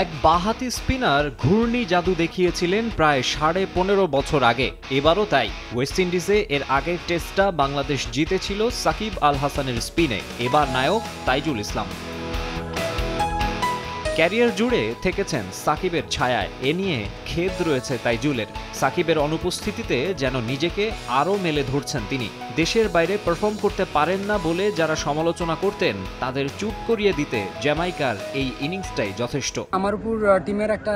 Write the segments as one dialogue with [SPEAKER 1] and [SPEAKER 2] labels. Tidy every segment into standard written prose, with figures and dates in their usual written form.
[SPEAKER 1] এক বাঁহাতি স্পিনার ঘূর্ণি জাদু দেখিয়েছিলেন প্রায় 15.5 বছর আগে। এবারও তাই। ওয়েস্ট ইন্ডিজে এর আগের টেস্টটা বাংলাদেশ জিতেছিল সাকিব আল হাসানের স্পিনে। এবার নায়ক তাইজুল ইসলাম। ক্যারিয়ার জুড়ে থেকেছেন সাকিবের ছায়ায়। এ নিয়ে খেদ রয়েছে তাইজুলের। সাকিবের অনুপস্থিতিতে যেন নিজেকে আরও মেলে ধরছেন তিনি। দেশের বাইরে পারফর্ম করতে পারেন না বলে যারা সমালোচনা করতেন তাদের চুপ করিয়ে দিতে জ্যামাইকার এই ইনিংসটাই যথেষ্ট।
[SPEAKER 2] আমার উপর টিমের একটা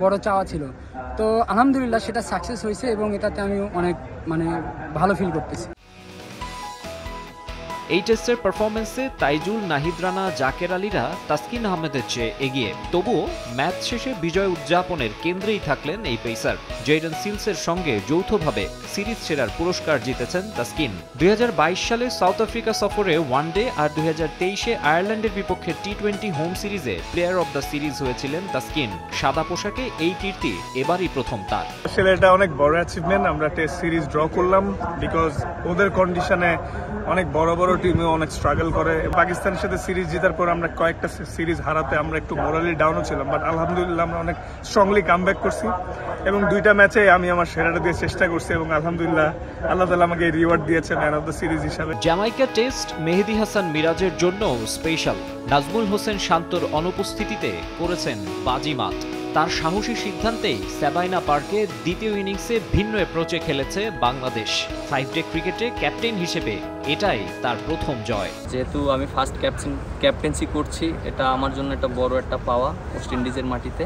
[SPEAKER 2] বড় চাওয়া ছিল, তো আলহামদুলিল্লাহ সেটা সাকসেস হয়েছে এবং এটাতে আমি অনেক ভালো ফিল করতেছি।
[SPEAKER 1] এই টেস্টের পারফরমেন্সে তাইজুল, নাহিদ রানা, জাকের আলীরা তাসকিন আহমেদের চেয়ে এগিয়ে। তবুও ম্যাচ শেষে বিজয় উদযাপনের কেন্দ্রেই থাকলেন এই পেসার। জেডন সিলসের সঙ্গে যৌথভাবে সিরিজ সেরার পুরস্কার জিতেছেন তাসকিন। 2022 সালে সাউথ আফ্রিকা সফরে ওয়ানডে আর 2023-এ আয়ারল্যান্ডের বিপক্ষে টি-20 হোম সিরিজে প্লেয়ার অব দ্য সিরিজ হয়েছিলেন তাসকিন। সাদা পোশাকে এই কীর্তি এবারই প্রথম তার।
[SPEAKER 3] আসলে এটা অনেক বড় অ্যাচিভমেন্ট। আমরা টেস্ট সিরিজ ড্র করলাম বিকজ ওদের কন্ডিশনে অনেক বড় বড় টিমে অনেক স্ট্রাগল করে। পাকিস্তানের সাথে সিরিজ জেতার পর আমরা কয়েকটা সিরিজ হারাতে আমরা একটু মোরালি ডাউনও ছিলাম, বাট আলহামদুলিল্লাহ আমরা অনেক স্ট্রংলি কামব্যাক করছি এবং দুইটা ম্যাচে আমি আমার সেরাটা দিয়ে চেষ্টা করছি এবং আলহামদুলিল্লাহ আল্লাহ তাআলা আমাকে এই রিওয়ার্ড দিয়েছে ম্যান অফ দ্য সিরিজ হিসাবে।
[SPEAKER 1] জ্যামাইকা টেস্ট মেহেদী হাসান মিরাজের জন্য স্পেশাল। নাজমুল হোসেন শান্তর অনুপস্থিতিতে করেছেন বাজিমাত। তার সাহসী সিদ্ধান্তেই সাবাইনা পার্কে দ্বিতীয় ইনিংসে ভিন্ন অ্যাপ্রোচে খেলেছে বাংলাদেশ। 5 ডে ক্রিকেটে ক্যাপ্টেন হিসেবে এটাই তার প্রথম জয়।
[SPEAKER 4] যেহেতু আমি ফার্স্ট ক্যাপ্টেন্সি করছি, এটা আমার জন্য একটা বড় একটা পাওয়া ওয়েস্ট ইন্ডিজের মাটিতে।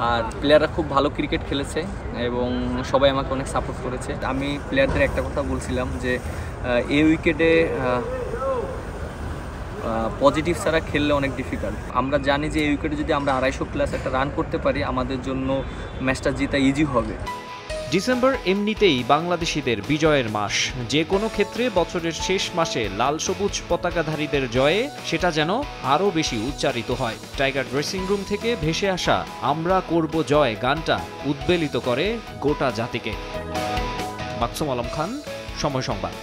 [SPEAKER 4] আর প্লেয়াররা খুব ভালো ক্রিকেট খেলেছে এবং সবাই আমাকে অনেক সাপোর্ট করেছে। আমি প্লেয়ারদের একটা কথা বলছিলাম যে এই উইকেটে পজিটিভ ছাড়া খেললে অনেক ডিফিকাল্ট। আমরা জানি যে এই উইকেটে যদি আমরা 250+ একটা রান করতে পারি আমাদের জন্য ম্যাচটা জিতা ইজি হবে।
[SPEAKER 1] ডিসেম্বর এমনিতেই বাংলাদেশিদের বিজয়ের মাস। যে কোনো ক্ষেত্রে বছরের শেষ মাসে লাল সবুজ পতাকাধারীদের জয়ে সেটা যেন আরও বেশি উচ্চারিত হয়। টাইগার ড্রেসিং রুম থেকে ভেসে আসা আমরা করব জয় গানটা উদ্বেলিত করে গোটা জাতিকে। মাকসুম আলম খান, সময় সংবাদ।